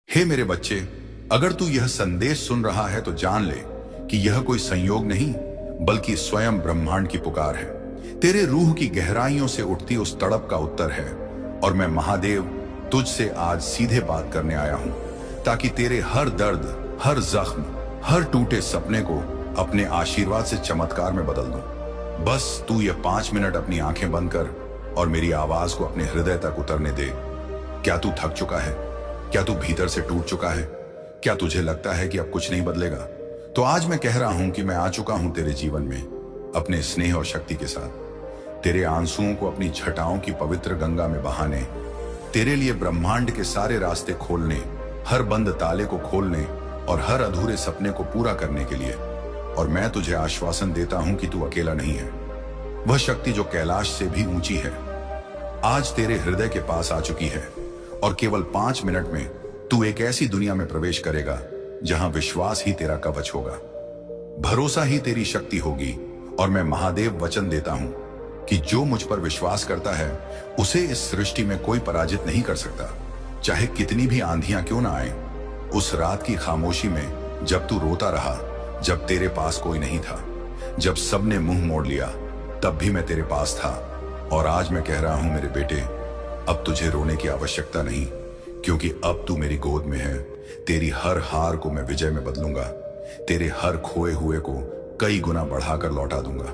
हे मेरे बच्चे, अगर तू यह संदेश सुन रहा है तो जान ले कि यह कोई संयोग नहीं बल्कि स्वयं ब्रह्मांड की पुकार है। तेरे रूह की गहराइयों से उठती उस तड़प का उत्तर है। और मैं महादेव तुझसे आज सीधे बात करने आया हूं ताकि तेरे हर दर्द, हर जख्म, हर टूटे सपने को अपने आशीर्वाद से चमत्कार में बदल दूं। बस तू ये 5 मिनट अपनी आंखें बंद कर और मेरी आवाज को अपने हृदय तक उतरने दे। क्या तू थक चुका है? क्या तू भीतर से टूट चुका है? क्या तुझे लगता है कि अब कुछ नहीं बदलेगा? तो आज मैं कह रहा हूं कि मैं आ चुका हूं तेरे जीवन में अपने स्नेह और शक्ति के साथ, तेरे आंसुओं को अपनी छटाओं की पवित्र गंगा में बहाने, तेरे लिए ब्रह्मांड के सारे रास्ते खोलने, हर बंद ताले को खोलने और हर अधूरे सपने को पूरा करने के लिए। और मैं तुझे आश्वासन देता हूं कि तू अकेला नहीं है। वह शक्ति जो कैलाश से भी ऊंची है आज तेरे हृदय के पास आ चुकी है। और केवल 5 मिनट में तू एक ऐसी दुनिया में प्रवेश करेगा जहां विश्वास ही तेरा कवच होगा, भरोसा ही तेरी शक्ति होगी। और मैं महादेव वचन देता हूं कि जो मुझ पर विश्वास करता है उसे इस सृष्टि में कोई पराजित नहीं कर सकता, चाहे कितनी भी आंधियां क्यों ना आए। उस रात की खामोशी में जब तू रोता रहा, जब तेरे पास कोई नहीं था, जब सबने मुंह मोड़ लिया, तब भी मैं तेरे पास था। और आज मैं कह रहा हूं मेरे बेटे, अब तुझे रोने की आवश्यकता नहीं, क्योंकि अब तू मेरी गोद में है। तेरी हर हार को मैं विजय में बदलूंगा, तेरे हर खोए हुए को कई गुना बढ़ाकर लौटा दूंगा।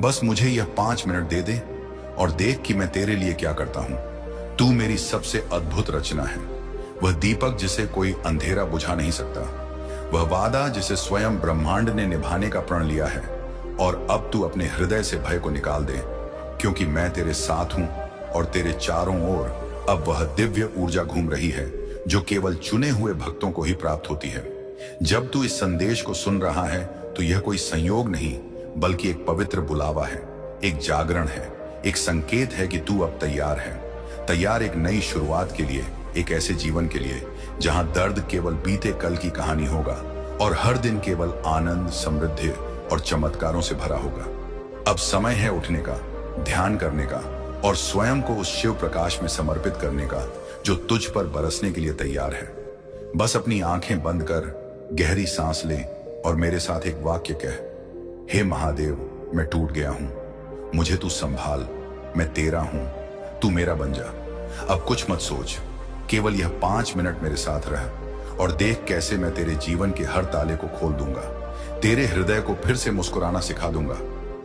बस मुझे यह 5 मिनट दे दे और देख कि मैं तेरे लिए क्या करता हूं। तू मेरी सबसे अद्भुत रचना है, वह दीपक जिसे कोई अंधेरा बुझा नहीं सकता, वह वादा जिसे स्वयं ब्रह्मांड ने निभाने का प्रण लिया है। और अब तू अपने हृदय से भय को निकाल दे, क्योंकि मैं तेरे साथ हूं और तेरे चारों ओर अब वह दिव्य ऊर्जा घूम रही है जो केवल चुने हुए भक्तों को ही प्राप्त होती है। जब तू इस संदेश को सुन रहा है तो यह कोई संयोग नहीं बल्कि एक पवित्र बुलावा है, एक जागरण है, एक संकेत है कि तू अब तैयार है। तैयार एक नई शुरुआत के लिए, एक ऐसे जीवन के लिए जहां दर्द केवल बीते कल की कहानी होगा और हर दिन केवल आनंद, समृद्धि और चमत्कारों से भरा होगा। अब समय है उठने का, ध्यान करने का और स्वयं को उस शिव प्रकाश में समर्पित करने का जो तुझ पर बरसने के लिए तैयार है। बस अपनी आंखें बंद कर गहरी सांस ले और मेरे साथ एक वाक्य कह, हे महादेव, मैं टूट गया हूं, मुझे तू संभाल, मैं तेरा हूं, तू मेरा बन जा। अब कुछ मत सोच, केवल यह 5 मिनट मेरे साथ रह और देख कैसे मैं तेरे जीवन के हर ताले को खोल दूंगा, तेरे हृदय को फिर से मुस्कुराना सिखा दूंगा।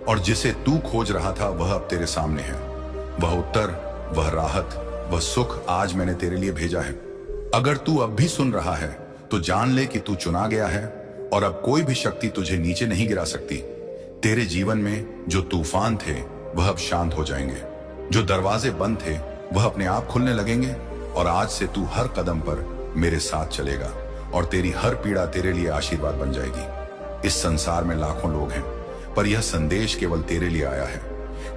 और जिसे तू खोज रहा था वह अब तेरे सामने है। वह उत्तर, वह राहत, वह सुख आज मैंने तेरे लिए भेजा है। अगर तू अब भी सुन रहा है तो जान ले कि तू चुना गया है और अब कोई भी शक्ति तुझे नीचे नहीं गिरा सकती। तेरे जीवन में जो तूफान थे वह अब शांत हो जाएंगे, जो दरवाजे बंद थे वह अपने आप खुलने लगेंगे। और आज से तू हर कदम पर मेरे साथ चलेगा और तेरी हर पीड़ा तेरे लिए आशीर्वाद बन जाएगी। इस संसार में लाखों लोग हैं पर यह संदेश केवल तेरे लिए आया है,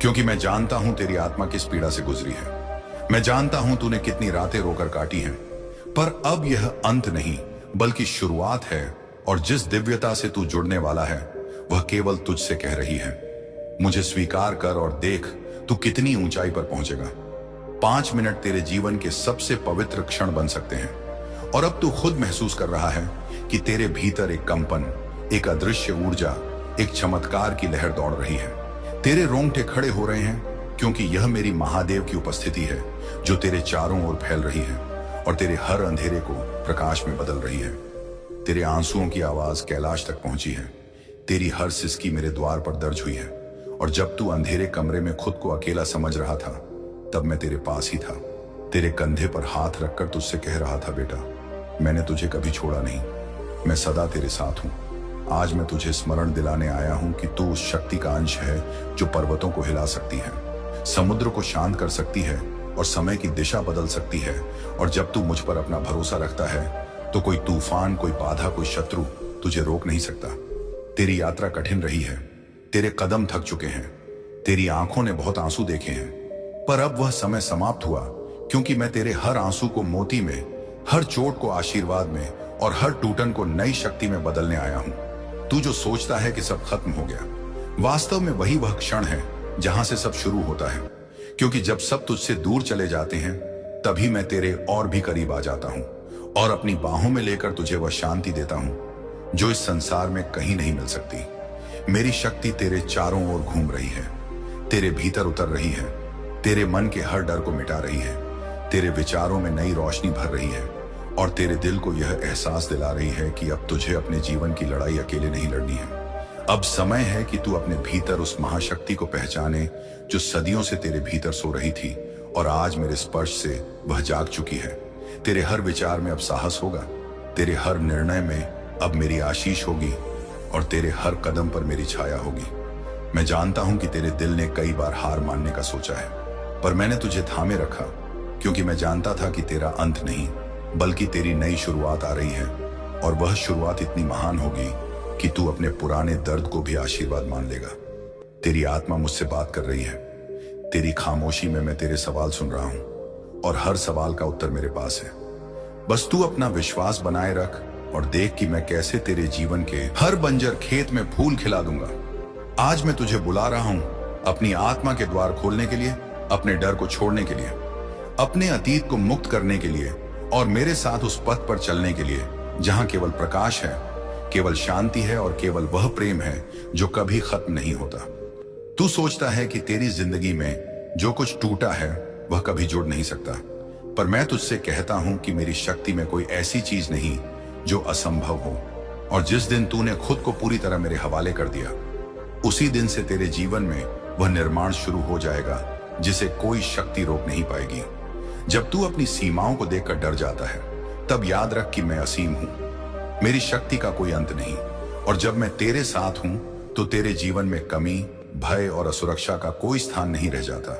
क्योंकि मैं जानता हूं तेरी आत्मा किस पीड़ा से गुजरी है। मैं जानता हूं तूने कितनी रातें रोकर काटी हैं, पर अब यह अंत नहीं बल्कि शुरुआत है। और जिस दिव्यता से तू जुड़ने वाला है वह केवल तुझसे कह रही है, मुझे स्वीकार कर और देख तू कितनी ऊंचाई पर पहुंचेगा। 5 मिनट तेरे जीवन के सबसे पवित्र क्षण बन सकते हैं। और अब तू खुद महसूस कर रहा है कि तेरे भीतर एक कंपन, एक अदृश्य ऊर्जा, एक चमत्कार की लहर दौड़ रही है। तेरे रोंगटे खड़े हो रहे हैं क्योंकि यह मेरी महादेव की उपस्थिति है जो तेरे चारों ओर फैल रही है और तेरे हर अंधेरे को प्रकाश में बदल रही है। तेरे आंसुओं की आवाज कैलाश तक पहुंची है, तेरी हर सिसकी मेरे द्वार पर दर्ज हुई है। और जब तू अंधेरे कमरे में खुद को अकेला समझ रहा था तब मैं तेरे पास ही था, तेरे कंधे पर हाथ रखकर तुझसे कह रहा था, बेटा मैंने तुझे कभी छोड़ा नहीं, मैं सदा तेरे साथ हूं। आज मैं तुझे स्मरण दिलाने आया हूं कि तू उस शक्ति का अंश है जो पर्वतों को हिला सकती है, समुद्र को शांत कर सकती है और समय की दिशा बदल सकती है। और जब तू मुझ पर अपना भरोसा रखता है तो कोई तूफान, कोई बाधा, कोई शत्रु तुझे रोक नहीं सकता। तेरी यात्रा कठिन रही है, तेरे कदम थक चुके हैं, तेरी आंखों ने बहुत आंसू देखे हैं, पर अब वह समय समाप्त हुआ, क्योंकि मैं तेरे हर आंसू को मोती में, हर चोट को आशीर्वाद में और हर टूटन को नई शक्ति में बदलने आया हूं। तू जो सोचता है कि सब खत्म हो गया, वास्तव में वही वह क्षण है जहां से सब शुरू होता है। क्योंकि जब सब तुझसे दूर चले जाते हैं तभी मैं तेरे और भी करीब आ जाता हूं और अपनी बाहों में लेकर तुझे वह शांति देता हूं जो इस संसार में कहीं नहीं मिल सकती। मेरी शक्ति तेरे चारों ओर घूम रही है, तेरे भीतर उतर रही है, तेरे मन के हर डर को मिटा रही है, तेरे विचारों में नई रोशनी भर रही है और तेरे दिल को यह एहसास दिला रही है कि अब तुझे अपने जीवन की लड़ाई अकेले नहीं लड़नी है। अब समय है कि तू अपने भीतर उस महाशक्ति को पहचाने जो सदियों से तेरे भीतर सो रही थी और आज मेरे स्पर्श से वह जाग चुकी है। तेरे हर विचार में अब साहस होगा, तेरे हर निर्णय में अब मेरी आशीष होगी और तेरे हर कदम पर मेरी छाया होगी। मैं जानता हूं कि तेरे दिल ने कई बार हार मानने का सोचा है, पर मैंने तुझे थामे रखा क्योंकि मैं जानता था कि तेरा अंत नहीं बल्कि तेरी नई शुरुआत आ रही है और वह शुरुआत इतनी महान होगी कि तू अपने पुराने दर्द को भी आशीर्वाद मान लेगा। तेरी आत्मा मुझसे बात कर रही है, तेरी खामोशी में मैं तेरे सवाल सुन रहा हूं और हर सवाल का उत्तर मेरे पास है। बस तू अपना विश्वास बनाए रख और देख कि मैं कैसे तेरे जीवन के हर बंजर खेत में फूल खिला दूंगा। आज मैं तुझे बुला रहा हूं अपनी आत्मा के द्वार खोलने के लिए, अपने डर को छोड़ने के लिए, अपने अतीत को मुक्त करने के लिए और मेरे साथ उस पथ पर चलने के लिए जहां केवल प्रकाश है, केवल शांति है और केवल वह प्रेम है जो कभी खत्म नहीं होता। तू सोचता है कि तेरी जिंदगी में जो कुछ टूटा है वह कभी जुड़ नहीं सकता, पर मैं तुझसे कहता हूं कि मेरी शक्ति में कोई ऐसी चीज नहीं जो असंभव हो। और जिस दिन तूने खुद को पूरी तरह मेरे हवाले कर दिया, उसी दिन से तेरे जीवन में वह निर्माण शुरू हो जाएगा जिसे कोई शक्ति रोक नहीं पाएगी। जब तू अपनी सीमाओं को देखकर डर जाता है, तब याद रख कि मैं असीम हूं, मेरी शक्ति का कोई अंत नहीं। और जब मैं तेरे साथ हूं तो तेरे जीवन में कमी, भय और असुरक्षा का कोई स्थान नहीं रह जाता,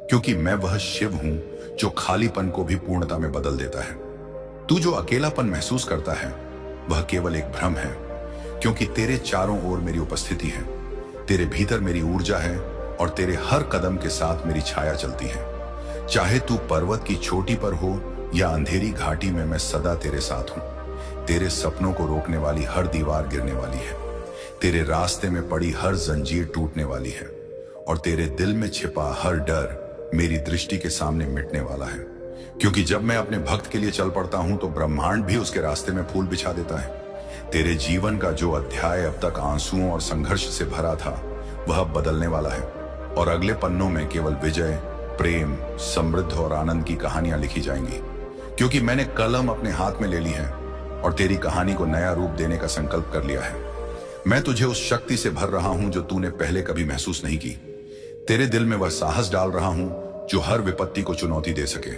क्योंकि मैं वह शिव हूं जो खालीपन को भी पूर्णता में बदल देता है। तू जो अकेलापन महसूस करता है वह केवल एक भ्रम है, क्योंकि तेरे चारों ओर मेरी उपस्थिति है, तेरे भीतर मेरी ऊर्जा है और तेरे हर कदम के साथ मेरी छाया चलती है। चाहे तू पर्वत की चोटी पर हो या अंधेरी घाटी में, मैं सदा तेरे साथ हूं। तेरे सपनों को रोकने वाली हर दीवार गिरने वाली है, तेरे रास्ते में पड़ी हर जंजीर टूटने वाली है और तेरे दिल में छिपा हर डर मेरी दृष्टि के सामने मिटने वाला है। क्योंकि जब मैं अपने भक्त के लिए चल पड़ता हूं तो ब्रह्मांड भी उसके रास्ते में फूल बिछा देता है। तेरे जीवन का जो अध्याय अब तक आंसुओं और संघर्ष से भरा था वह अब बदलने वाला है और अगले पन्नों में केवल विजय, प्रेम, समृद्ध और आनंद की कहानियां लिखी जाएंगी। क्योंकि मैंने कलम अपने हाथ में ले ली है और तेरी कहानी को नया रूप देने का संकल्प कर लिया है। मैं तुझे उस शक्ति से भर रहा हूं जो तूने पहले कभी महसूस नहीं की। तेरे दिल में वह साहस डाल रहा हूं जो हर विपत्ति को चुनौती दे सके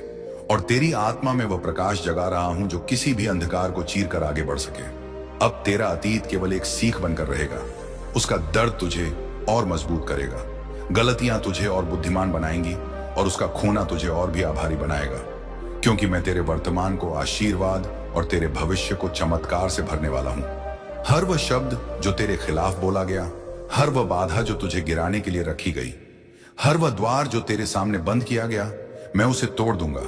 और तेरी आत्मा में वह प्रकाश जगा रहा हूं जो किसी भी अंधकार को चीर कर आगे बढ़ सके। अब तेरा अतीत केवल एक सीख बनकर रहेगा, उसका दर्द तुझे और मजबूत करेगा, गलतियां तुझे और बुद्धिमान बनाएंगी और उसका खोना तुझे और भी आभारी बनाएगा। क्योंकि मैं तेरे वर्तमान को आशीर्वाद और तेरे भविष्य को चमत्कार से भरने वाला हूं। हर वह शब्द जो तेरे खिलाफ बोला गया, हर वह बाधा जो तुझे गिराने के लिए रखी गई, हर वह द्वार जो तेरे सामने बंद किया गया, मैं उसे तोड़ दूंगा,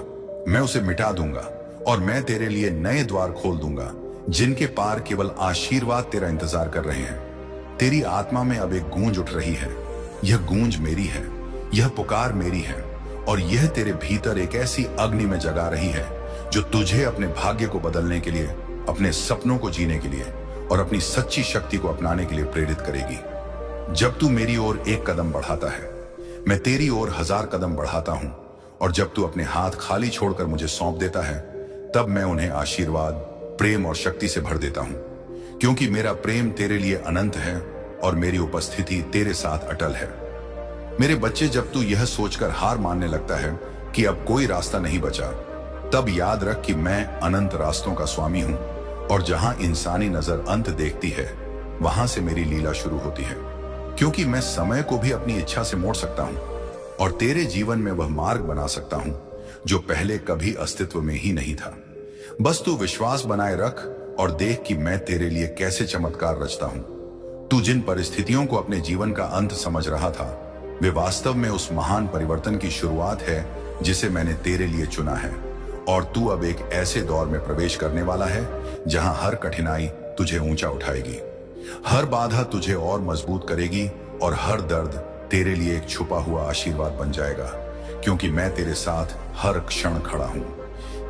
मैं उसे मिटा दूंगा और मैं तेरे लिए नए द्वार खोल दूंगा जिनके पार केवल आशीर्वाद तेरा इंतजार कर रहे हैं। तेरी आत्मा में अब एक गूंज उठ रही है, यह गूंज मेरी है, यह पुकार मेरी है और यह तेरे भीतर एक ऐसी अग्नि में जगा रही है जो तुझे अपने भाग्य को बदलने के लिए, अपने सपनों को जीने के लिए और अपनी सच्ची शक्ति को अपनाने के लिए प्रेरित करेगी। जब तू मेरी ओर एक कदम बढ़ाता है, मैं तेरी ओर 1000 कदम बढ़ाता हूं और जब तू अपने हाथ खाली छोड़कर मुझे सौंप देता है, तब मैं उन्हें आशीर्वाद, प्रेम और शक्ति से भर देता हूं। क्योंकि मेरा प्रेम तेरे लिए अनंत है और मेरी उपस्थिति तेरे साथ अटल है। मेरे बच्चे, जब तू यह सोचकर हार मानने लगता है कि अब कोई रास्ता नहीं बचा, तब याद रख कि मैं अनंत रास्तों का स्वामी हूं और जहां इंसानी नजर अंत देखती है, वहां से मेरी लीला शुरू होती है। क्योंकि मैं समय को भी अपनी इच्छा से मोड़ सकता हूं और तेरे जीवन में वह मार्ग बना सकता हूं जो पहले कभी अस्तित्व में ही नहीं था। बस तू विश्वास बनाए रख और देख कि मैं तेरे लिए कैसे चमत्कार रचता हूं। तू जिन परिस्थितियों को अपने जीवन का अंत समझ रहा था, वे वास्तव में उस महान परिवर्तन की शुरुआत है जिसे मैंने तेरे लिए चुना है। और तू अब एक ऐसे दौर में प्रवेश करने वाला है जहां हर कठिनाई तुझे ऊंचा उठाएगी, हर बाधा तुझे और मजबूत करेगी और हर दर्द तेरे लिए एक छुपा हुआ आशीर्वाद बन जाएगा। क्योंकि मैं तेरे साथ हर क्षण खड़ा हूं।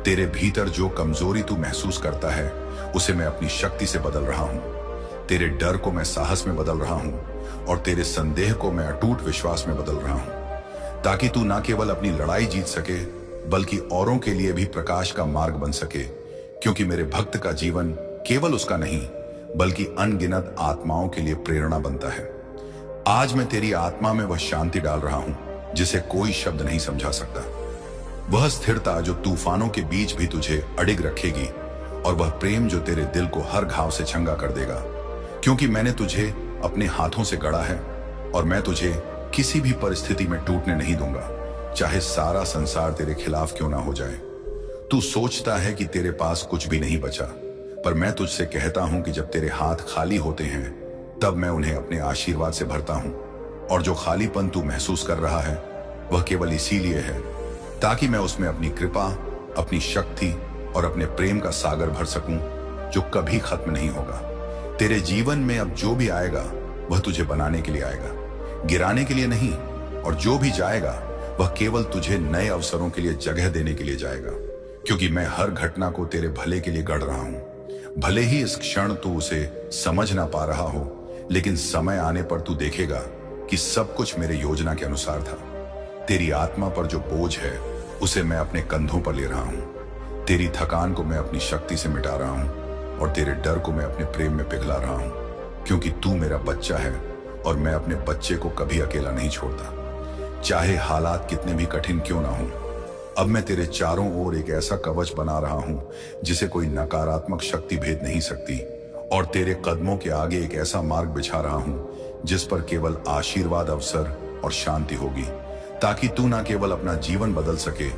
तेरे भीतर जो कमजोरी तू महसूस करता है उसे मैं अपनी शक्ति से बदल रहा हूं। तेरे डर को मैं साहस में बदल रहा हूं और तेरे संदेह को मैं अटूट विश्वास में बदल रहा हूं, ताकि तू न केवल अपनी लड़ाई जीत सके बल्कि औरों के लिए भी प्रकाश का मार्ग बन सके। क्योंकि मेरे भक्त का जीवन केवल उसका नहीं बल्कि अनगिनत आत्माओं के लिए प्रेरणा बनता है। आज मैं तेरी आत्मा में वह शांति डाल रहा हूं जिसे कोई शब्द नहीं समझा सकता, वह स्थिरता जो तूफानों के बीच भी तुझे अडिग रखेगी, और वह प्रेम जो तेरे दिल को हर घाव से चंगा कर देगा। क्योंकि मैंने तुझे अपने हाथों से गढ़ा है और मैं तुझे किसी भी परिस्थिति में टूटने नहीं दूंगा, चाहे सारा संसार तेरे खिलाफ क्यों ना हो जाए। तू सोचता है कि तेरे पास कुछ भी नहीं बचा, पर मैं तुझसे कहता हूं कि जब तेरे हाथ खाली होते हैं तब मैं उन्हें अपने आशीर्वाद से भरता हूं। और जो खालीपन तू महसूस कर रहा है वह केवल इसीलिए है ताकि मैं उसमें अपनी कृपा, अपनी शक्ति और अपने प्रेम का सागर भर सकूं जो कभी खत्म नहीं होगा। तेरे जीवन में अब जो भी आएगा वह तुझे बनाने के लिए आएगा, गिराने के लिए नहीं। और जो भी जाएगा वह केवल तुझे नए अवसरों के लिए जगह देने के लिए जाएगा। क्योंकि मैं हर घटना को तेरे भले के लिए गढ़ रहा हूं। भले ही इस क्षण तू उसे समझ ना पा रहा हो, लेकिन समय आने पर तू देखेगा कि सब कुछ मेरे योजना के अनुसार था। तेरी आत्मा पर जो बोझ है उसे मैं अपने कंधों पर ले रहा हूं। तेरी थकान को मैं अपनी शक्ति से मिटा रहा हूं और तेरे डर को मैं अपने प्रेम में पिघला रहा हूं। क्योंकि तू मेरा बच्चा है और मैं अपने बच्चे को कभी अकेला नहीं छोड़ता, चाहे हालात कितने भी कठिन क्यों ना हो। अब मैं तेरे चारों ओर एक ऐसा कवच बना रहा हूं जिसे कोई नकारात्मक शक्ति भेद नहीं सकती, और तेरे कदमों के आगे एक ऐसा मार्ग बिछा रहा हूं जिस पर केवल आशीर्वाद, अवसर और शांति होगी, ताकि तू ना केवल अपना जीवन बदल सके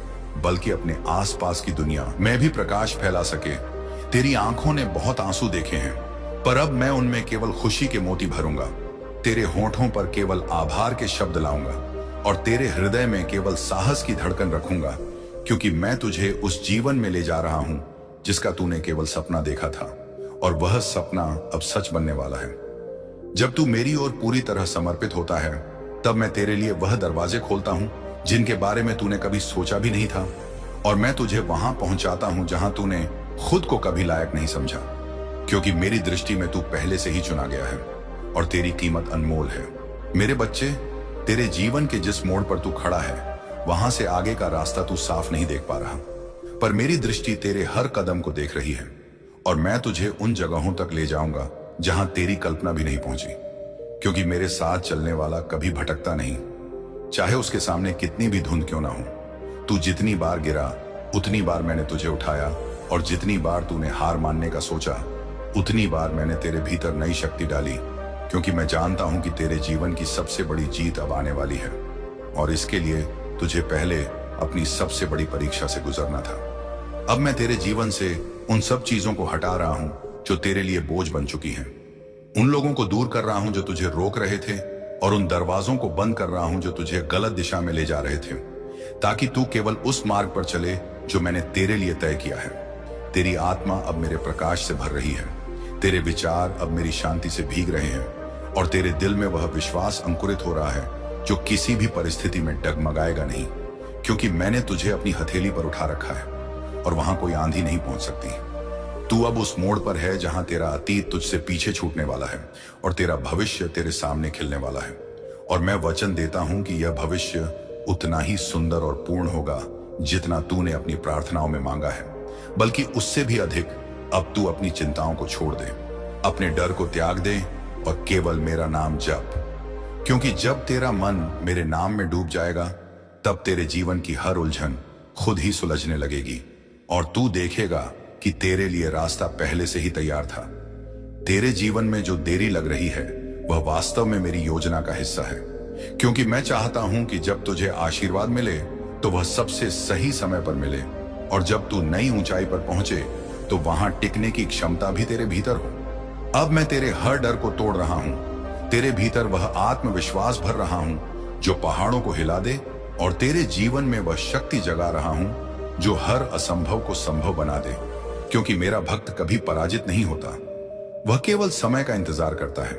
बल्कि अपने आसपास की दुनिया में भी प्रकाश फैला सके। तेरी आंखों ने बहुत आंसू देखे हैं, पर अब मैं उनमें केवल खुशी के मोती भरूंगा। तेरे होठों पर केवल आभार के शब्द लाऊंगा और तेरे हृदय में केवल साहस की धड़कन रखूंगा, क्योंकि मैं तुझे उस जीवन में ले जा रहा हूं जिसका तूने केवल सपना देखा था, और वह सपना अब सच बनने वाला है। जब तू मेरी ओर पूरी तरह समर्पित होता है तब मैं तेरे लिए वह दरवाजे खोलता हूं जिनके बारे में तूने कभी सोचा भी नहीं था, और मैं तुझे वहां पहुंचाता हूं जहां तूने खुद को कभी लायक नहीं समझा। क्योंकि मेरी दृष्टि में तू पहले से ही चुना गया है और तेरी कीमत अनमोल है। मेरे बच्चे, तेरे जीवन के जिस मोड़ पर तू खड़ा है वहां से आगे का रास्ता तू साफ नहीं देख पा रहा, पर मेरी दृष्टि तेरे हर कदम को देख रही है, और मैं तुझे उन जगहों तक ले जाऊंगा जहां तेरी कल्पना भी नहीं पहुंची। क्योंकि मेरे साथ चलने वाला कभी भटकता नहीं, चाहे उसके सामने कितनी भी धुंध क्यों ना हो। तू जितनी बार गिरा उतनी बार मैंने तुझे उठाया, और जितनी बार तूने हार मानने का सोचा उतनी बार मैंने तेरे भीतर नई शक्ति डाली। क्योंकि मैं जानता हूं कि तेरे जीवन की सबसे बड़ी जीत अब आने वाली है, और इसके लिए तुझे पहले अपनी सबसे बड़ी परीक्षा से गुजरना था। अब मैं तेरे जीवन से उन सब चीजों को हटा रहा हूं जो तेरे लिए बोझ बन चुकी हैं। उन लोगों को दूर कर रहा हूं जो तुझे रोक रहे थे, और उन दरवाजों को बंद कर रहा हूं जो तुझे गलत दिशा में ले जा रहे थे, ताकि तू केवल उस मार्ग पर चले जो मैंने तेरे लिए तय किया है। तेरी आत्मा अब मेरे प्रकाश से भर रही है, तेरे विचार अब मेरी शांति से भीग रहे हैं, और तेरे दिल में वह विश्वास अंकुरित हो रहा है जो किसी भी परिस्थिति में डगमगाएगा नहीं। क्योंकि मैंने तुझे अपनी हथेली पर उठा रखा है और वहां कोई आंधी नहीं पहुंच सकती। तू अब उस मोड़ पर है जहां तेरा अतीत तुझसे पीछे छूटने वाला है और तेरा भविष्य तेरे सामने खिलने वाला है। और मैं वचन देता हूं कि यह भविष्य उतना ही सुंदर और पूर्ण होगा जितना तूने अपनी प्रार्थनाओं में मांगा है, बल्कि उससे भी अधिक। अब तू अपनी चिंताओं को छोड़ दे, अपने डर को त्याग दे और केवल मेरा नाम जप। क्योंकि जब तेरा मन मेरे नाम में डूब जाएगा तब तेरे जीवन की हर उलझन खुद ही सुलझने लगेगी, और तू देखेगा कि तेरे लिए रास्ता पहले से ही तैयार था। तेरे जीवन में जो देरी लग रही है वह वास्तव में मेरी योजना का हिस्सा है। क्योंकि मैं चाहता हूं कि जब तुझे आशीर्वाद मिले तो वह सबसे सही समय पर मिले, और जब तू नई ऊंचाई पर पहुंचे तो वहां टिकने की क्षमता भी तेरे भीतर हो। अब मैं तेरे हर डर को तोड़ रहा हूं, तेरे भीतर वह आत्मविश्वास भर रहा हूं जो पहाड़ों को हिला दे, और तेरे जीवन में वह शक्ति जगा रहा हूं जो हर असंभव को संभव बना दे। क्योंकि मेरा भक्त कभी पराजित नहीं होता, वह केवल समय का इंतजार करता है।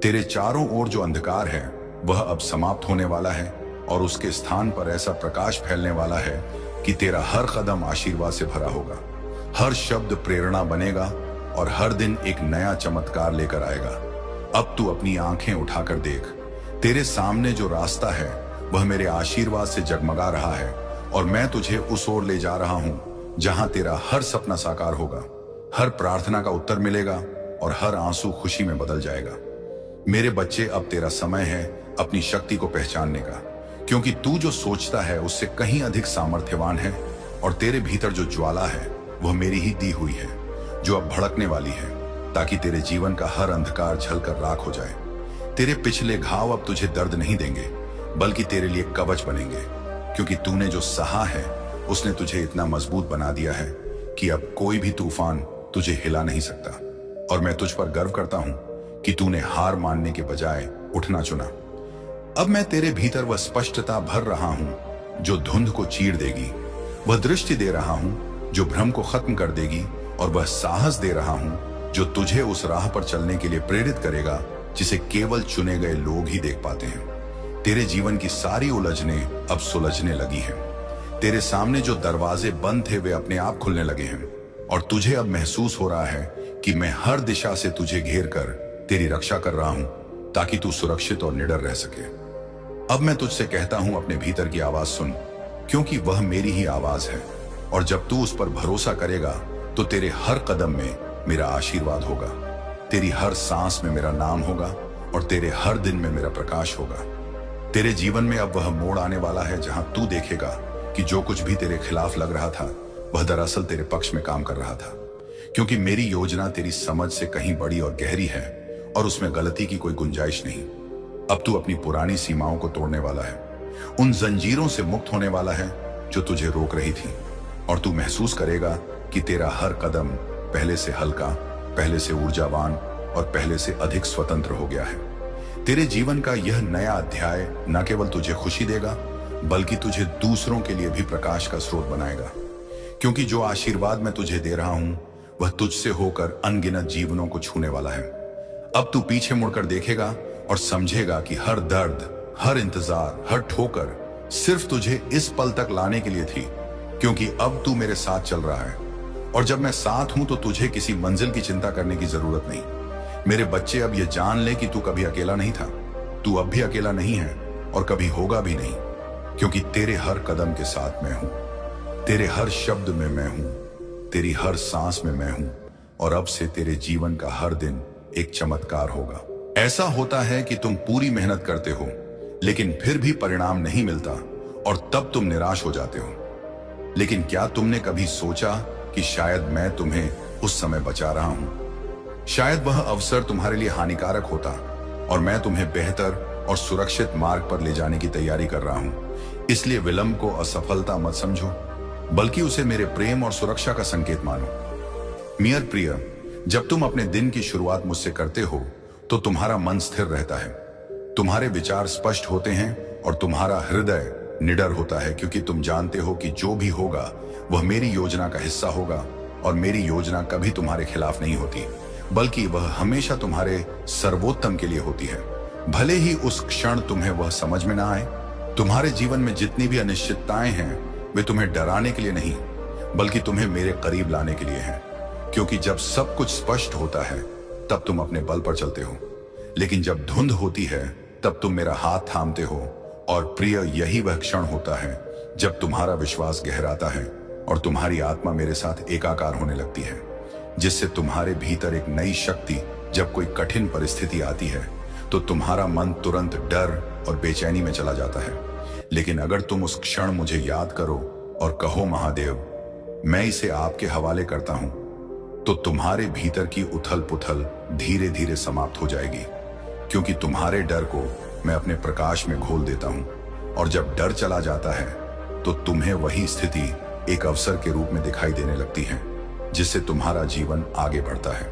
तेरे चारों ओर जो अंधकार है वह अब समाप्त होने वाला है, और उसके स्थान पर ऐसा प्रकाश फैलने वाला है कि तेरा हर कदम आशीर्वाद से भरा होगा, हर शब्द प्रेरणा बनेगा और हर दिन एक नया चमत्कार लेकर आएगा। अब तू अपनी आंखें उठाकर देख, तेरे सामने जो रास्ता है वह मेरे आशीर्वाद से जगमगा रहा है और मैं तुझे उस ओर ले जा रहा हूं जहां तेरा हर सपना साकार होगा, हर प्रार्थना का उत्तर मिलेगा और हर आंसू खुशी में बदल जाएगा। मेरे बच्चे, अब तेरा समय है अपनी शक्ति को पहचानने का, क्योंकि तू जो सोचता है उससे कहीं अधिक सामर्थ्यवान है और तेरे भीतर जो ज्वाला है वह मेरी ही दी हुई है, जो अब भड़कने वाली है, ताकि तेरे जीवन का हर अंधकार झलकर राख हो जाए। तेरे पिछले घाव अब तुझे दर्द नहीं देंगे, बल्कि तेरे लिए कवच बनेंगे, क्योंकि तूने जो सहा है उसने तुझे इतना मजबूत बना दिया है कि अब कोई भी तूफान तुझे हिला नहीं सकता। और मैं तुझ पर गर्व करता हूं कि तूने हार मानने के बजाय उठना चुना। अब मैं तेरे भीतर वह स्पष्टता भर रहा हूं जो धुंध को चीर देगी, वह दृष्टि दे रहा हूं जो भ्रम को खत्म कर देगी, और वह साहस दे रहा हूं जो तुझे उस राह पर चलने के लिए प्रेरित करेगा जिसे केवल चुने गए लोग ही देख पाते हैं। तेरे जीवन की सारी उलझनें अब सुलझने लगी हैं। तेरे सामने जो दरवाजे बंद थे वे अपने आप खुलने लगे हैं और तुझे अब महसूस हो रहा है कि मैं हर दिशा से तुझे घेर कर तेरी रक्षा कर रहा हूं, ताकि तू सुरक्षित और निडर रह सके। अब मैं तुझसे कहता हूं, अपने भीतर की आवाज सुन, क्योंकि वह मेरी ही आवाज है, और जब तू उस पर भरोसा करेगा तो तेरे हर कदम में मेरा आशीर्वाद होगा, तेरी हर सांस में मेरा नाम होगा और तेरे हर दिन में मेरा प्रकाश होगा। तेरे जीवन में अब वह मोड़ आने वाला है जहां तू देखेगा कि जो कुछ भी तेरे खिलाफ लग रहा था वह दरअसल तेरे पक्ष में काम कर रहा था, क्योंकि मेरी योजना तेरी समझ से कहीं बड़ी और गहरी है और उसमें गलती की कोई गुंजाइश नहीं। अब तू अपनी पुरानी सीमाओं को तोड़ने वाला है, उन जंजीरों से मुक्त होने वाला है जो तुझे रोक रही थी, और तू महसूस करेगा कि तेरा हर कदम पहले से हल्का, पहले से ऊर्जावान और पहले से अधिक स्वतंत्र हो गया है। तेरे जीवन का यह नया अध्याय न केवल तुझे खुशी देगा, बल्कि तुझे दूसरों के लिए भी प्रकाश का स्रोत बनाएगा, क्योंकि जो आशीर्वाद मैं तुझे दे रहा हूं वह तुझसे होकर अनगिनत जीवनों को छूने वाला है। अब तू पीछे मुड़कर देखेगा और समझेगा कि हर दर्द, हर इंतजार, हर ठोकर सिर्फ तुझे इस पल तक लाने के लिए थी, क्योंकि अब तू मेरे साथ चल रहा है, और जब मैं साथ हूं तो तुझे किसी मंजिल की चिंता करने की जरूरत नहीं। मेरे बच्चे, अब ये जान ले कि तू कभी अकेला नहीं था, तू अब भी अकेला नहीं है और कभी होगा भी नहीं, क्योंकि तेरे हर कदम के साथ मैं हूं, तेरे हर शब्द में मैं हूं, तेरी हर सांस में मैं हूं, और अब से तेरे जीवन का हर दिन एक चमत्कार होगा। ऐसा होता है कि तुम पूरी मेहनत करते हो लेकिन फिर भी परिणाम नहीं मिलता और तब तुम निराश हो जाते हो। लेकिन क्या तुमने कभी सोचा कि शायद मैं तुम्हें उस समय बचा रहा हूं? शायद वह अवसर तुम्हारे लिए हानिकारक होता और मैं तुम्हें बेहतर और सुरक्षित मार्ग पर ले जाने की तैयारी कर रहा हूं। इसलिए विलंब को असफलता मत समझो, बल्कि उसे मेरे प्रेम और सुरक्षा का संकेत मानो। मेरे प्रिय, जब तुम अपने दिन की शुरुआत मुझसे करते हो तो तुम्हारा मन स्थिर रहता है, तुम्हारे विचार स्पष्ट होते हैं और तुम्हारा हृदय निडर होता है, क्योंकि तुम जानते हो कि जो भी होगा वह मेरी योजना का हिस्सा होगा, और मेरी योजना कभी तुम्हारे खिलाफ नहीं होती, बल्कि वह हमेशा तुम्हारे सर्वोत्तम के लिए होती है। भले ही उस क्षण तुम्हें वह समझ में ना आए। तुम्हारे जीवन में जितनी भी अनिश्चितताएं हैं वे तुम्हें डराने के लिए नहीं, बल्कि तुम्हें मेरे करीब लाने के लिए हैं, क्योंकि जब सब कुछ स्पष्ट होता है तब तुम अपने बल पर चलते हो, लेकिन जब धुंध होती है तब तुम मेरा हाथ थामते हो। और प्रिय, यही वह क्षण होता है जब तुम्हारा विश्वास गहराता है और तुम्हारी आत्मा मेरे साथ एकाकार होने लगती है, जिससे तुम्हारे भीतर एक नई शक्ति, जब कोई कठिन परिस्थिति आती है तो तुम्हारा मन तुरंत डर और बेचैनी में चला जाता है। लेकिन अगर तुम उस क्षण मुझे याद करो और कहो, महादेव मैं इसे आपके हवाले करता हूं, तो तुम्हारे भीतर की उथल पुथल धीरे धीरे समाप्त हो जाएगी, क्योंकि तुम्हारे डर को मैं अपने प्रकाश में घोल देता हूं। और जब डर चला जाता है तो तुम्हें वही स्थिति एक अवसर के रूप में दिखाई देने लगती है, जिससे तुम्हारा जीवन आगे बढ़ता है।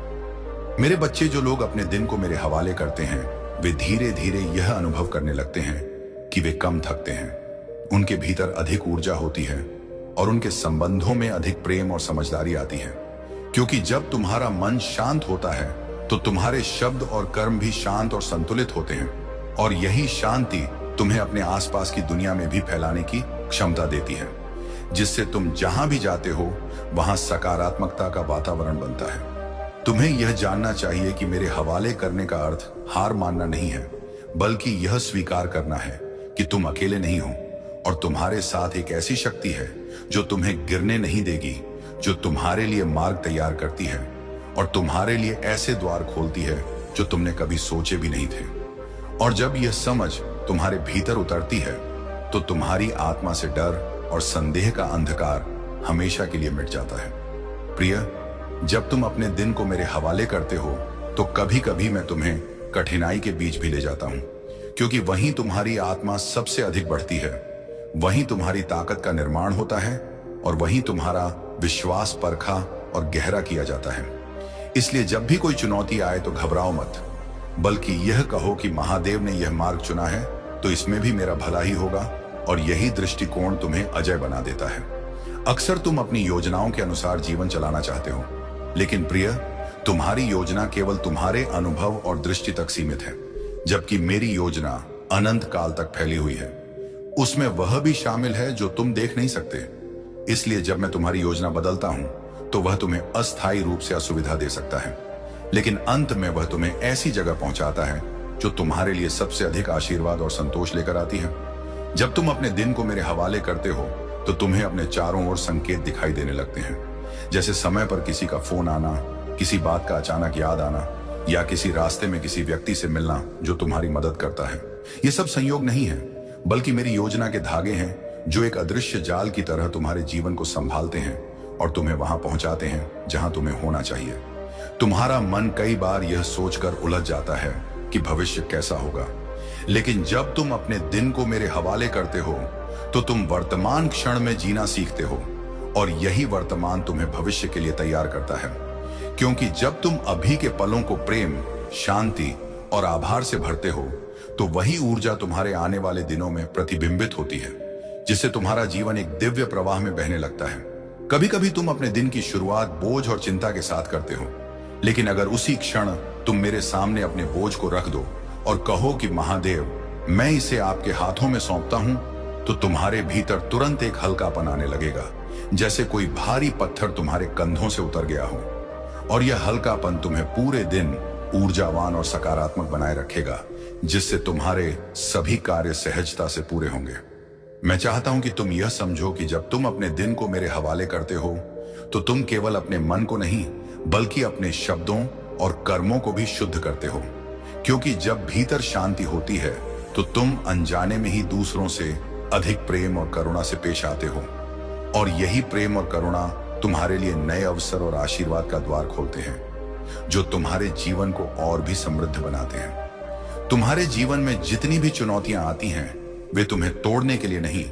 मेरे बच्चे, जो लोग अपने दिन को मेरे हवाले करते हैं वे धीरे धीरे यह अनुभव करने लगते हैं कि वे कम थकते हैं, उनके भीतर अधिक ऊर्जा होती है और उनके संबंधों में अधिक प्रेम और समझदारी आती है, क्योंकि जब तुम्हारा मन शांत होता है तो तुम्हारे शब्द और कर्म भी शांत और संतुलित होते हैं, और यही शांति तुम्हें अपने आसपास की दुनिया में भी फैलाने की क्षमता देती है। जिससे तुम जहां भी जाते हो वहां सकारात्मकता का वातावरण बनता है। तुम्हें यह जानना चाहिए कि मेरे हवाले करने का अर्थ हार मानना नहीं है, बल्कि यह स्वीकार करना है कि तुम अकेले नहीं हो और तुम्हारे साथ एक ऐसी शक्ति है जो तुम्हें गिरने नहीं देगी, जो तुम्हारे लिए मार्ग तैयार करती है और तुम्हारे लिए ऐसे द्वार खोलती है जो तुमने कभी सोचे भी नहीं थे। और जब यह समझ तुम्हारे भीतर उतरती है तो तुम्हारी आत्मा से डर और संदेह का अंधकार हमेशा के लिए मिट जाता है। प्रिय, जब तुम अपने दिन को मेरे हवाले करते हो तो कभी कभी मैं तुम्हें कठिनाई के बीच भी ले जाता हूं, क्योंकि वहीं तुम्हारी आत्मा सबसे अधिक बढ़ती है, वहीं तुम्हारी ताकत का निर्माण होता है और वहीं तुम्हारा विश्वास परखा और गहरा किया जाता है। इसलिए जब भी कोई चुनौती आए तो घबराओ मत, बल्कि यह कहो कि महादेव ने यह मार्ग चुना है तो इसमें भी मेरा भला ही होगा, और यही दृष्टिकोण तुम्हें अजय बना देता है। अक्सर तुम अपनी योजनाओं के अनुसार जीवन चलाना चाहते हो, लेकिन प्रिय, तुम्हारी योजना केवल तुम्हारे अनुभव और दृष्टि तक सीमित है, जबकि मेरी योजना अनंत काल तक फैली हुई है। उसमें वह भी शामिल है जो तुम देख नहीं सकते। इसलिए जब मैं तुम्हारी योजना बदलता हूं तो वह तुम्हें अस्थायी रूप से असुविधा दे सकता है, लेकिन अंत में वह तुम्हें ऐसी जगह पहुंचाता है जो तुम्हारे लिए सबसे अधिक आशीर्वाद और संतोष लेकर आती है। जब तुम अपने दिन को मेरे हवाले करते हो तो तुम्हें अपने चारों ओर संकेत दिखाई देने लगते हैं, जैसे समय पर किसी का फोन आना, किसी बात का अचानक याद आना, या किसी रास्ते में किसी व्यक्ति से मिलना जो तुम्हारी मदद करता है। ये सब संयोग नहीं है, बल्कि मेरी योजना के धागे हैं जो एक अदृश्य जाल की तरह तुम्हारे जीवन को संभालते हैं और तुम्हें वहां पहुंचाते हैं जहां तुम्हें होना चाहिए। तुम्हारा मन कई बार यह सोचकर उलझ जाता है कि भविष्य कैसा होगा, लेकिन जब तुम अपने दिन को मेरे हवाले करते हो तो तुम वर्तमान क्षण में जीना सीखते हो, और यही वर्तमान तुम्हें भविष्य के लिए तैयार करता है। क्योंकि जब तुम अभी के पलों को प्रेम, शांति और आभार से भरते हो तो वही ऊर्जा तुम्हारे आने वाले दिनों में प्रतिबिंबित होती है, जिससे तुम्हारा जीवन एक दिव्य प्रवाह में बहने लगता है। कभी कभी तुम अपने दिन की शुरुआत बोझ और चिंता के साथ करते हो, लेकिन अगर उसी क्षण तुम मेरे सामने अपने बोझ को रख दो और कहो कि महादेव, मैं इसे आपके हाथों में सौंपता हूं, तो तुम्हारे भीतर तुरंत एक हल्कापन आने लगेगा, जैसे कोई भारी पत्थर तुम्हारे कंधों से उतर गया हो। और यह हल्कापन तुम्हें पूरे दिन ऊर्जावान और सकारात्मक बनाए रखेगा, जिससे तुम्हारे सभी कार्य सहजता से पूरे होंगे। मैं चाहता हूं कि तुम यह समझो कि जब तुम अपने दिन को मेरे हवाले करते हो तो तुम केवल अपने मन को नहीं, बल्कि अपने शब्दों और कर्मों को भी शुद्ध करते हो। क्योंकि जब भीतर शांति होती है तो तुम अनजाने में ही दूसरों से अधिक प्रेम और करुणा से पेश आते हो, और यही प्रेम और करुणा तुम्हारे लिए नए अवसर और आशीर्वाद का द्वार खोलते हैं, जो तुम्हारे जीवन को और भी समृद्ध बनाते हैं। तुम्हारे जीवन में जितनी भी चुनौतियां आती हैं, वे तुम्हें तोड़ने के लिए नहीं,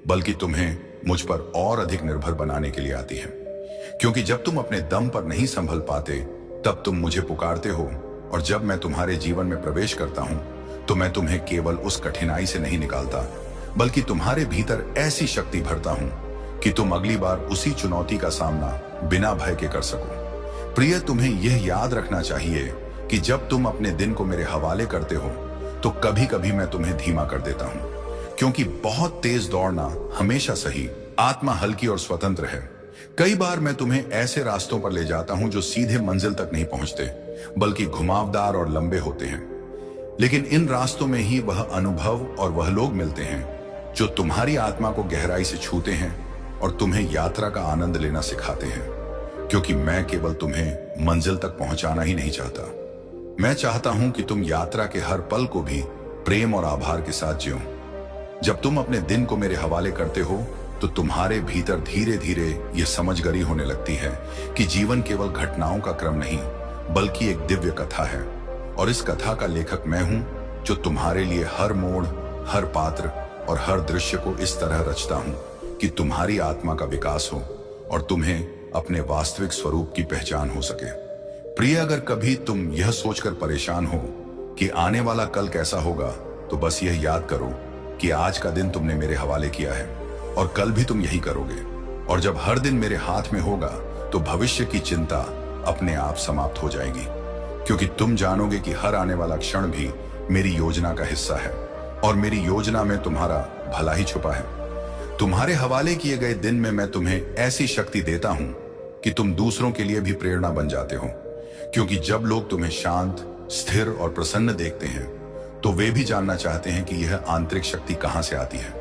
बल्कि तुम्हें मुझ पर और अधिक निर्भर बनाने के लिए आती हैं। क्योंकि जब तुम अपने दम पर नहीं संभल पाते, तब तुम मुझे पुकारते हो, और जब मैं तुम्हारे जीवन में प्रवेश करता हूं तो मैं तुम्हें केवल उस कठिनाई से नहीं निकालता, बल्कि तुम्हारे भीतर ऐसी शक्ति भरता हूं कि तुम अगली बार उसी चुनौती का सामना बिना भय के कर सको। प्रिय, तुम्हें यह याद रखना चाहिए कि जब तुम अपने दिन को मेरे हवाले करते हो तो कभी कभी मैं तुम्हें धीमा कर देता हूं, क्योंकि बहुत तेज दौड़ना हमेशा सही, आत्मा हल्की और स्वतंत्र है। कई बार मैं तुम्हें ऐसे रास्तों पर ले जाता हूं जो सीधे मंजिल तक नहीं पहुंचते, बल्कि घुमावदार और लंबे होते हैं। लेकिन इन रास्तों में ही वह अनुभव और वह लोग मिलते हैं जो तुम्हारी आत्मा को गहराई से छूते हैं और तुम्हें यात्रा का आनंद लेना सिखाते हैं। क्योंकि मैं केवल तुम्हें मंजिल तक पहुंचाना ही नहीं चाहता, मैं चाहता हूं कि तुम यात्रा के हर पल को भी प्रेम और आभार के साथ जियो। जब तुम अपने दिन को मेरे हवाले करते हो तो तुम्हारे भीतर धीरे धीरे यह समझगरी होने लगती है कि जीवन केवल घटनाओं का क्रम नहीं, बल्कि एक दिव्य कथा है। और इस कथा का लेखक मैं हूं, जो तुम्हारे लिए हर मोड़, हर पात्र और हर दृश्य को इस तरह रचता हूं कि तुम्हारी आत्मा का विकास हो और तुम्हें अपने वास्तविक स्वरूप की पहचान हो सके। प्रिय, अगर कभी तुम यह सोचकर परेशान हो कि आने वाला कल कैसा होगा, तो बस यह याद करो कि आज का दिन तुमने मेरे हवाले किया है और कल भी तुम यही करोगे। और जब हर दिन मेरे हाथ में होगा तो भविष्य की चिंता अपने आप समाप्त हो जाएगी, क्योंकि तुम जानोगे कि हर आने वाला क्षण भी मेरी योजना का हिस्सा है और मेरी योजना में तुम्हारा भला ही छुपा है। तुम्हारे हवाले किए गए दिन में मैं तुम्हें ऐसी शक्ति देता हूं कि तुम दूसरों के लिए भी प्रेरणा बन जाते हो। क्योंकि जब लोग तुम्हें शांत, स्थिर और प्रसन्न देखते हैं तो वे भी जानना चाहते हैं कि यह आंतरिक शक्ति कहां से आती है।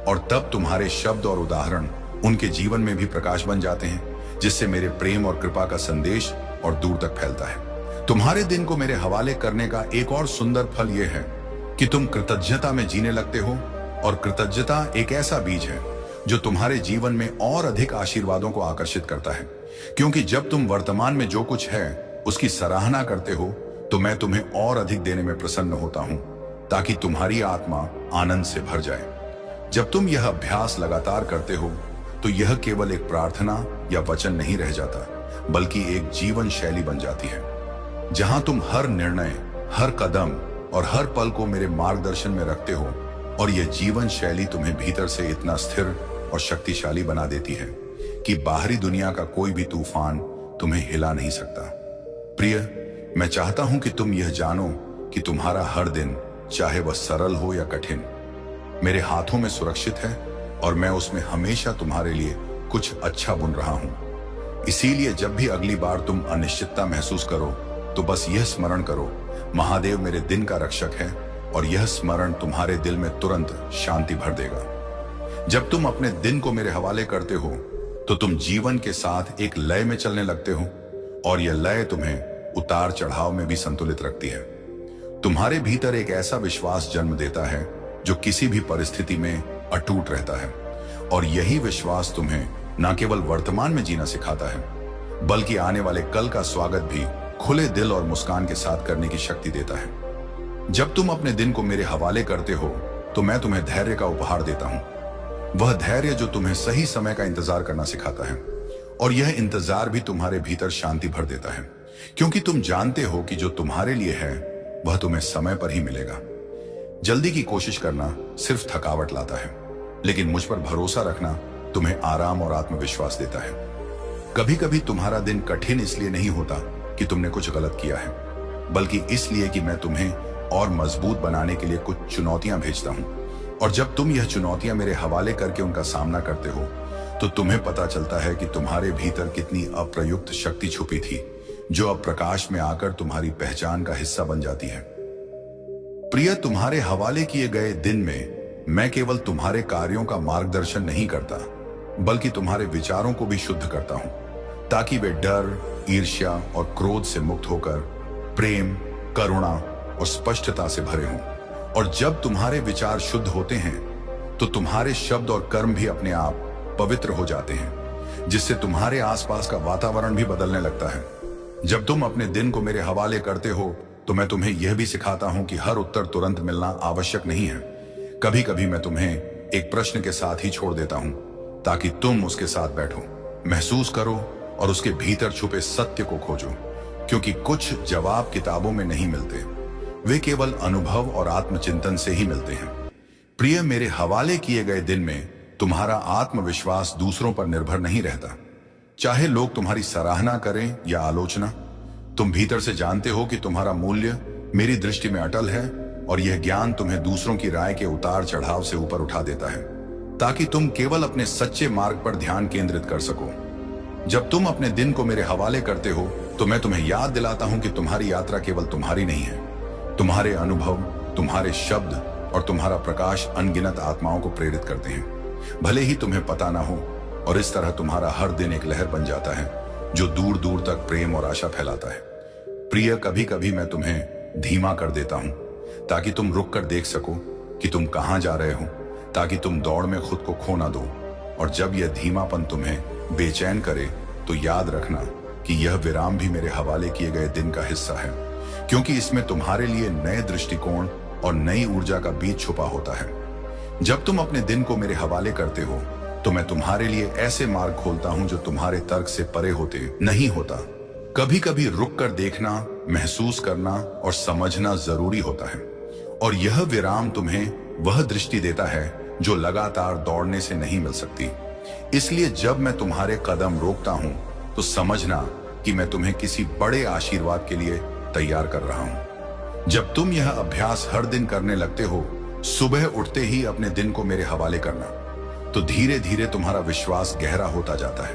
और तब तुम्हारे शब्द और उदाहरण उनके जीवन में भी प्रकाश बन जाते हैं, जिससे मेरे प्रेम और कृपा का संदेश और दूर तक फैलता है। तुम्हारे दिन को मेरे हवाले करने का एक और सुंदर फल यह है कि तुम कृतज्ञता में जीने लगते हो। और कृतज्ञता एक ऐसा बीज है जो तुम्हारे जीवन में और अधिक आशीर्वादों को आकर्षित करता है। क्योंकि जब तुम वर्तमान में जो कुछ है उसकी सराहना करते हो तो मैं तुम्हें और अधिक देने में प्रसन्न होता हूं, ताकि तुम्हारी आत्मा आनंद से भर जाए। जब तुम यह अभ्यास लगातार करते हो तो यह केवल एक प्रार्थना या वचन नहीं रह जाता, बल्कि एक जीवन शैली बन जाती है, जहां तुम हर निर्णय, हर कदम और हर पल को मेरे मार्गदर्शन में रखते हो। और यह जीवन शैली तुम्हें भीतर से इतना स्थिर और शक्तिशाली बना देती है कि बाहरी दुनिया का कोई भी तूफान तुम्हें हिला नहीं सकता। प्रिय, मैं चाहता हूं कि तुम यह जानो कि तुम्हारा हर दिन, चाहे वह सरल हो या कठिन, मेरे हाथों में सुरक्षित है और मैं उसमें हमेशा तुम्हारे लिए कुछ अच्छा बुन रहा हूं। इसीलिए जब भी अगली बार तुम अनिश्चितता महसूस करो तो बस यह स्मरण करो, महादेव मेरे दिन का रक्षक है, और यह स्मरण तुम्हारे दिल में तुरंत शांति भर देगा। जब तुम अपने दिन को मेरे हवाले करते हो तो तुम जीवन के साथ एक लय में चलने लगते हो, और यह लय तुम्हें उतार चढ़ाव में भी संतुलित रखती है। तुम्हारे भीतर एक ऐसा विश्वास जन्म देता है जो किसी भी परिस्थिति में अटूट रहता है। और यही विश्वास तुम्हें न केवल वर्तमान में जीना सिखाता है, बल्कि आने वाले कल का स्वागत भी खुले दिल और मुस्कान के साथ करने की शक्ति देता है। जब तुम अपने दिन को मेरे हवाले करते हो तो मैं तुम्हें धैर्य का उपहार देता हूं। वह धैर्य जो तुम्हें सही समय का इंतजार करना सिखाता है। और यह इंतजार भी तुम्हारे भीतर शांति भर देता है, क्योंकि तुम जानते हो कि जो तुम्हारे लिए है वह तुम्हें समय पर ही मिलेगा। जल्दी की कोशिश करना सिर्फ थकावट लाता है, लेकिन मुझ पर भरोसा रखना तुम्हें आराम और आत्मविश्वास देता है। कभी कभी तुम्हारा दिन कठिन इसलिए नहीं होता कि तुमने कुछ गलत किया है, बल्कि इसलिए कि मैं तुम्हें और मजबूत बनाने के लिए कुछ चुनौतियां भेजता हूं। और जब तुम यह चुनौतियां मेरे हवाले करके उनका सामना करते हो तो तुम्हें पता चलता है कि तुम्हारे भीतर कितनी अप्रयुक्त शक्ति छुपी थी, जो अब प्रकाश में आकर तुम्हारी पहचान का हिस्सा बन जाती है। प्रिय, तुम्हारे हवाले किए गए दिन में मैं केवल तुम्हारे कार्यों का मार्गदर्शन नहीं करता, बल्कि तुम्हारे विचारों को भी शुद्ध करता हूं, ताकि वे डर, ईर्ष्या और क्रोध से मुक्त होकर प्रेम, करुणा और स्पष्टता से भरे हों। और जब तुम्हारे विचार शुद्ध होते हैं तो तुम्हारे शब्द और कर्म भी अपने आप पवित्र हो जाते हैं, जिससे तुम्हारे आसपास का वातावरण भी बदलने लगता है। जब तुम अपने दिन को मेरे हवाले करते हो तो मैं तुम्हें यह भी सिखाता हूं कि हर उत्तर तुरंत मिलना आवश्यक नहीं है। कभी कभी मैं तुम्हें एक प्रश्न के साथ ही छोड़ देता हूं, ताकि तुम उसके साथ बैठो, महसूस करो और उसके भीतर छुपे सत्य को खोजो। क्योंकि कुछ जवाब किताबों में नहीं मिलते, वे केवल अनुभव और आत्मचिंतन से ही मिलते हैं। प्रिय, मेरे हवाले किए गए दिन में तुम्हारा आत्मविश्वास दूसरों पर निर्भर नहीं रहता। चाहे लोग तुम्हारी सराहना करें या आलोचना, तुम भीतर से जानते हो कि तुम्हारा मूल्य मेरी दृष्टि में अटल है। और यह ज्ञान तुम्हें दूसरों की राय के उतार चढ़ाव से ऊपर उठा देता है, ताकि तुम केवल अपने सच्चे मार्ग पर ध्यान केंद्रित कर सको। जब तुम अपने दिन को मेरे हवाले करते हो तो मैं तुम्हें याद दिलाता हूं कि तुम्हारी यात्रा केवल तुम्हारी नहीं है। तुम्हारे अनुभव, तुम्हारे शब्द और तुम्हारा प्रकाश अनगिनत आत्माओं को प्रेरित करते हैं, भले ही तुम्हें पता ना हो। और इस तरह तुम्हारा हर दिन एक लहर बन जाता है जो दूर दूर तक प्रेम और आशा फैलाता है। प्रिय, कभी कभी मैं तुम्हें धीमा कर देता हूं, ताकि तुम रुक कर देख सको कि तुम कहां जा रहे हो, ताकि तुम दौड़ में खुद को खो ना दो। और जब यह धीमापन तुम्हें बेचैन करे तो याद रखना कि यह विराम भी मेरे हवाले किए गए दिन का हिस्सा है, क्योंकि इसमें तुम्हारे लिए नए दृष्टिकोण और नई ऊर्जा का बीज छुपा होता है। जब तुम अपने दिन को मेरे हवाले करते हो तो मैं तुम्हारे लिए ऐसे मार्ग खोलता हूं जो तुम्हारे तर्क से परे होते नहीं होता। कभी कभी रुक कर देखना, महसूस करना और समझना जरूरी होता है। और यह विराम तुम्हें वह दृष्टि देता है जो लगातार दौड़ने से नहीं मिल सकती। इसलिए जब मैं तुम्हारे कदम रोकता हूं तो समझना कि मैं तुम्हें किसी बड़े आशीर्वाद के लिए तैयार कर रहा हूं। जब तुम यह अभ्यास हर दिन करने लगते हो, सुबह उठते ही अपने दिन को मेरे हवाले करना, तो धीरे धीरे तुम्हारा विश्वास गहरा होता जाता है,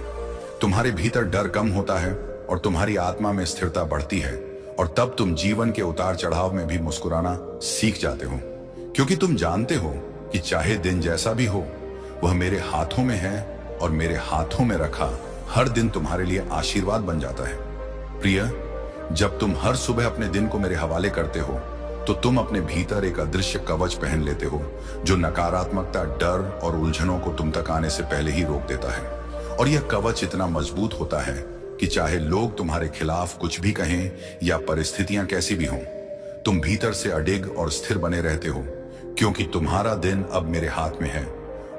तुम्हारे भीतर डर कम होता है और तुम्हारी आत्मा में स्थिरता बढ़ती है। और तब तुम जीवन के उतार चढ़ाव में भी मुस्कुराना सीख जाते हो, क्योंकि तुम जानते हो कि चाहे दिन जैसा भी हो, वह मेरे हाथों में है और मेरे हाथों में रखा हर दिन तुम्हारे लिए आशीर्वाद बन जाता है। प्रिय, जब तुम हर सुबह अपने दिन को मेरे हवाले करते हो तो तुम अपने भीतर एक अदृश्य कवच पहन लेते हो, जो नकारात्मकता, डर और उलझनों को तुम तक आने से पहले ही रोक देता है। और यह कवच इतना मजबूत होता है कि चाहे लोग तुम्हारे खिलाफ कुछ भी कहें या परिस्थितियां कैसी भी हों, तुम भीतर से अडिग और स्थिर बने रहते हो, क्योंकि तुम्हारा दिन अब मेरे हाथ में है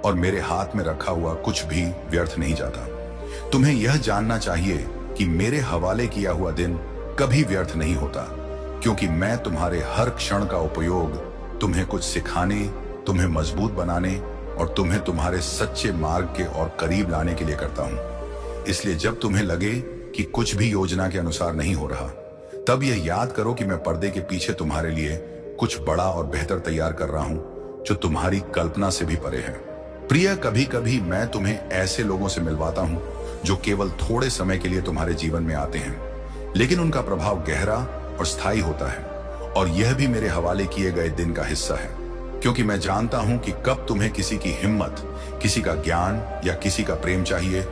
और मेरे हाथ में रखा हुआ कुछ भी व्यर्थ नहीं जाता। तुम्हें यह जानना चाहिए कि मेरे हवाले किया हुआ दिन कभी व्यर्थ नहीं होता, क्योंकि मैं तुम्हारे हर क्षण का उपयोग तुम्हें कुछ सिखाने, तुम्हें मजबूत बनाने और तुम्हें तुम्हारे सच्चे मार्ग के और करीब लाने के लिए करता हूं। इसलिए जब तुम्हें लगे कि कुछ भी योजना के अनुसार नहीं हो रहा, तब यह याद करो कि मैं पर्दे के पीछे तुम्हारे लिए कुछ बड़ा और बेहतर तैयार कर रहा हूं, जो तुम्हारी कल्पना से भी परे है। प्रिय, कभी कभी मैं तुम्हें ऐसे लोगों से मिलवाता हूं जो केवल थोड़े समय के लिए तुम्हारे जीवन में आते हैं, लेकिन उनका प्रभाव गहरा और स्थायी होता है। और यह भी मेरे हवाले किए गए दिन का हिस्सा है, क्योंकि मैं जानता हूं कि कब तुम्हें किसी की हिम्मत, किसी का ज्ञान या किसी का प्रेम चाहिए,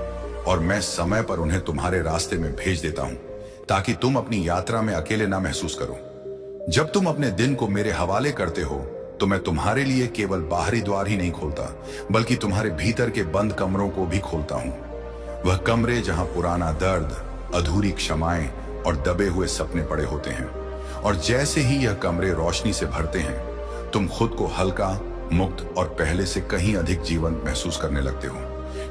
और मैं समय पर उन्हें तुम्हारे रास्ते में भेज देता हूं, ताकि तुम अपनी यात्रा में अकेले ना महसूस करो। जब तुम अपने दिन को मेरे हवाले करते हो तो मैं तुम्हारे लिए केवल बाहरी द्वार ही नहीं खोलता, बल्कि तुम्हारे भीतर के बंद कमरों को भी खोलता हूं। वह कमरे जहां पुराना दर्द, अधूरी क्षमाएं और दबे हुए सपने पड़े होते हैं। और जैसे ही यह कमरे रोशनी से भरते हैं, तुम खुद को हल्का, मुक्त और पहले से कहीं अधिक जीवंत महसूस करने लगते हो,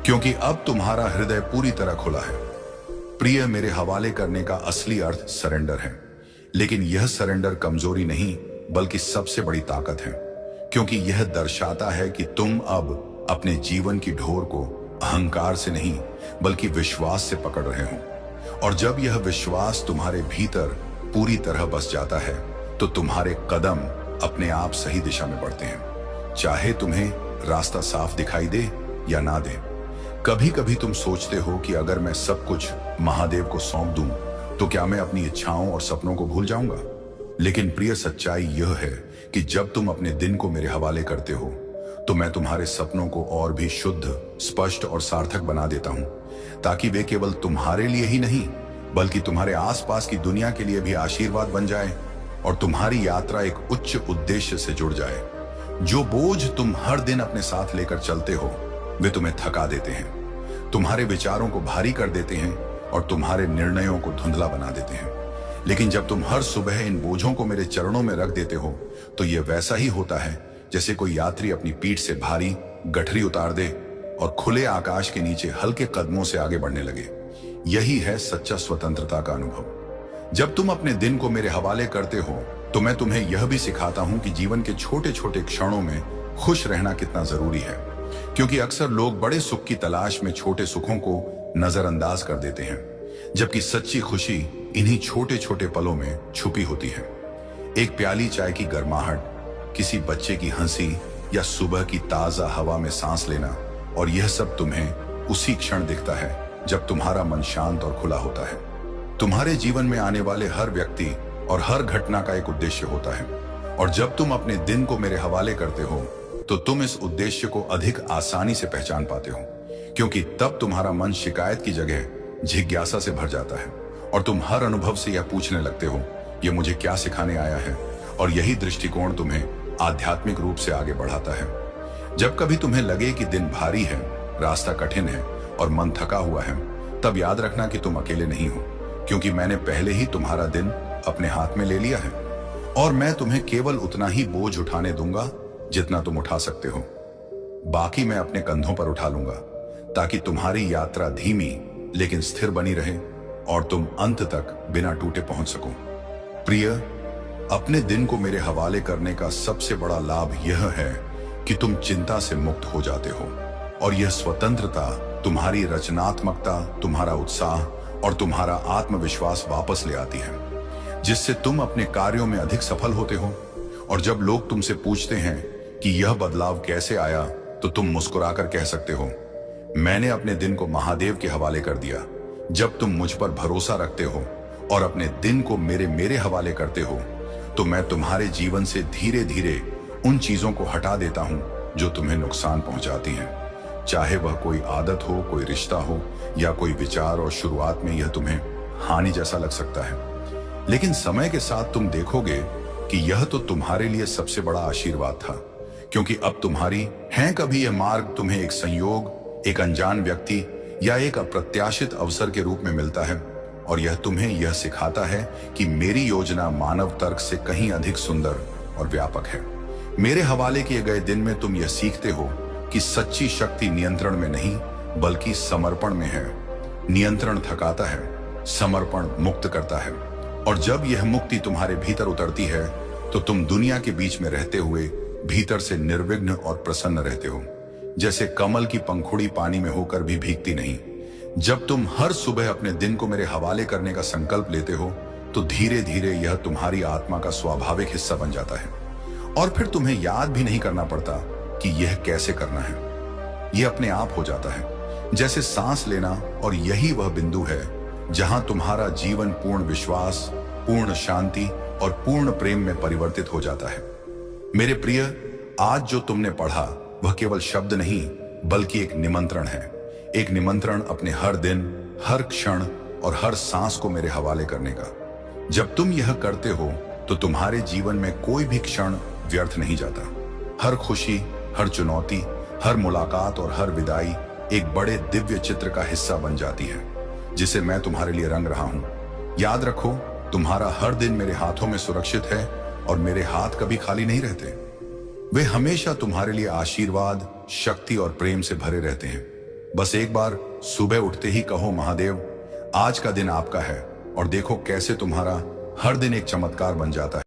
क्योंकि अब तुम्हारा हृदय पूरी तरह खुला है। प्रिय, मेरे हवाले करने का असली अर्थ सरेंडर है, लेकिन यह सरेंडर कमजोरी नहीं बल्कि सबसे बड़ी ताकत है, क्योंकि यह दर्शाता है कि तुम अब अपने जीवन की ढोर को अहंकार से नहीं बल्कि विश्वास से पकड़ रहे हो। और जब यह विश्वास तुम्हारे भीतर पूरी तरह बस जाता है, तो तुम्हारे कदम अपने आप सही दिशा में बढ़ते हैं, चाहे तुम्हें रास्ता साफ दिखाई दे या ना दे। कभी कभी तुम सोचते हो कि अगर मैं सब कुछ महादेव को सौंप दूं, तो क्या मैं अपनी इच्छाओं और सपनों को भूल जाऊंगा? लेकिन प्रिय, सच्चाई यह है कि जब तुम अपने दिन को मेरे हवाले करते हो, तो मैं तुम्हारे सपनों को और भी शुद्ध, स्पष्ट और सार्थक बना देता हूं, ताकि वे केवल तुम्हारे लिए ही नहीं बल्कि तुम्हारे आसपास की दुनिया के लिए भी आशीर्वाद बन जाए और तुम्हारी यात्रा एक उच्च उद्देश्य से जुड़ जाए। जो बोझ तुम हर दिन अपने साथ लेकर चलते हो, वे तुम्हें थका देते हैं, तुम्हारे विचारों को भारी कर देते हैं और तुम्हारे निर्णयों को धुंधला बना देते हैं। लेकिन जब तुम हर सुबह इन बोझों को मेरे चरणों में रख देते हो, तो यह वैसा ही होता है जैसे कोई यात्री अपनी पीठ से भारी गठरी उतार दे और खुले आकाश के नीचे हल्के कदमों से आगे बढ़ने लगे। यही है सच्चा स्वतंत्रता का अनुभव। जब तुम अपने दिन को मेरे हवाले करते हो, तो मैं तुम्हें यह भी सिखाता हूं कि जीवन के छोटे छोटे क्षणों में खुश रहना कितना जरूरी है, क्योंकि अक्सर लोग बड़े सुख की तलाश में छोटे सुखों को नजरअंदाज कर देते हैं, जबकि सच्ची खुशी इन्हीं छोटे छोटे पलों में छुपी होती है। एक प्याली चाय की गर्माहट, किसी बच्चे की हंसी या सुबह की ताजा हवा में सांस लेना, और यह सब तुम्हें उसी क्षण दिखता है जब तुम्हारा मन शांत और खुला होता है। तुम्हारे जीवन में आने वाले हर व्यक्ति और हर घटना का एक उद्देश्य होता है, और जब तुम अपने दिन को मेरे हवाले करते हो, तो तुम इस उद्देश्य को अधिक आसानी से पहचान पाते हो, क्योंकि तब तुम्हारा मन शिकायत की जगह जिज्ञासा से भर जाता है और तुम हर अनुभव से यह पूछने लगते हो, यह मुझे क्या सिखाने आया है। और यही दृष्टिकोण तुम्हें आध्यात्मिक रूप से आगे बढ़ाता है। जब कभी तुम्हें लगे कि दिन भारी है, रास्ता कठिन है और मन थका हुआ है, तब याद रखना कि तुम अकेले नहीं हो, क्योंकि मैंने पहले ही तुम्हारा दिन अपने हाथ में ले लिया है और मैं तुम्हें केवल उतना ही बोझ उठाने दूंगा जितना तुम उठा सकते हो। बाकी मैं अपने कंधों पर उठा लूंगा, ताकि तुम्हारी यात्रा धीमी लेकिन स्थिर बनी रहे और तुम अंत तक बिना टूटे पहुंच सको। प्रिय, अपने दिन को मेरे हवाले करने का सबसे बड़ा लाभ यह है कि तुम चिंता से मुक्त हो जाते हो, और यह स्वतंत्रता तुम्हारी रचनात्मकता, तुम्हारा उत्साह और तुम्हारा आत्मविश्वास वापस ले आती है, जिससे तुम अपने कार्यों में अधिक सफल होते हो। और जब लोग तुमसे पूछते हैं कि यह बदलाव कैसे आया, तो तुम मुस्कुराकर कह सकते हो, मैंने अपने दिन को महादेव के हवाले कर दिया। जब तुम मुझ पर भरोसा रखते हो और अपने दिन को मेरे मेरे हवाले करते हो, तो मैं तुम्हारे जीवन से धीरे धीरे उन चीजों को हटा देता हूं जो तुम्हें नुकसान पहुंचाती हैं। चाहे वह कोई आदत हो, कोई रिश्ता हो या कोई विचार, और शुरुआत में यह तुम्हें हानि जैसा लग सकता है, लेकिन समय के साथ तुम देखोगे कि यह तो तुम्हारे लिए सबसे बड़ा आशीर्वाद था, क्योंकि अब तुम्हारी है कभी यह मार्ग तुम्हें एक संयोग, एक अनजान व्यक्ति या एक अप्रत्याशित अवसर के रूप में मिलता है, और यह तुम्हें यह सिखाता है कि मेरी योजना मानव तर्क से कहीं अधिक सुंदर और व्यापक है। मेरे हवाले किए गए दिन में तुम यह सीखते हो कि सच्ची शक्ति नियंत्रण में नहीं बल्कि समर्पण में है। नियंत्रण थकाता है, समर्पण मुक्त करता है, और जब यह मुक्ति तुम्हारे भीतर उतरती है तो तुम दुनिया के बीच में रहते हुए भीतर से निर्विघ्न और प्रसन्न रहते हो। जैसे कमल की पंखुड़ी पानी में होकर भी भीगती नहीं। जब तुम हर सुबह अपने दिन को मेरे हवाले करने का संकल्प लेते हो तो धीरे धीरे यह तुम्हारी आत्मा का स्वाभाविक हिस्सा बन जाता है, और फिर तुम्हें याद भी नहीं करना पड़ता कि यह कैसे करना है। यह अपने आप हो जाता है, जैसे सांस लेना, और यही वह बिंदु है जहां तुम्हारा जीवन पूर्ण विश्वास, पूर्ण शांति और पूर्ण प्रेम में परिवर्तित हो जाता है। मेरे प्रिय, आज जो तुमने पढ़ा वह केवल शब्द नहीं बल्कि एक निमंत्रण है। एक निमंत्रण अपने हर दिन, हर क्षण और हर सांस को मेरे हवाले करने का। जब तुम यह करते हो तो तुम्हारे जीवन में कोई भी क्षण व्यर्थ नहीं जाता। हर खुशी, हर चुनौती, हर मुलाकात और हर विदाई एक बड़े दिव्य चित्र का हिस्सा बन जाती है, जिसे मैं तुम्हारे लिए रंग रहा हूं। याद रखो, तुम्हारा हर दिन मेरे हाथों में सुरक्षित है, और मेरे हाथ कभी खाली नहीं रहते। वे हमेशा तुम्हारे लिए आशीर्वाद, शक्ति और प्रेम से भरे रहते हैं। बस एक बार सुबह उठते ही कहो, महादेव, आज का दिन आपका है, और देखो कैसे तुम्हारा हर दिन एक चमत्कार बन जाता है।